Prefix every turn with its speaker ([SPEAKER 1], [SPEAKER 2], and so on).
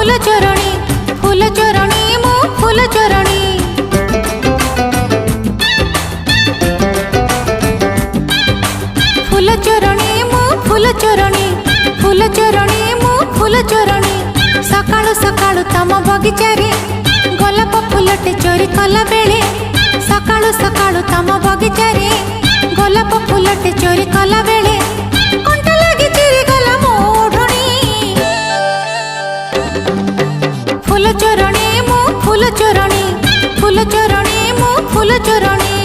[SPEAKER 1] फूल चोरणी मो फूल चोरणी। फूल चोरणी मो फूल चोरणी मो फूल चोरणी। सकाळु सकाळु तम बगीचा रे गोलाप फूलटे चोरी कला बेले। सकाळु सकाळु तम बगीचा रे गोलाप फूलटे चोरी कला बेले कंटा लगी चिरी गला मोढ़णी। फूल चोरणी मो फूल चोरणी मो फूल चोरणी।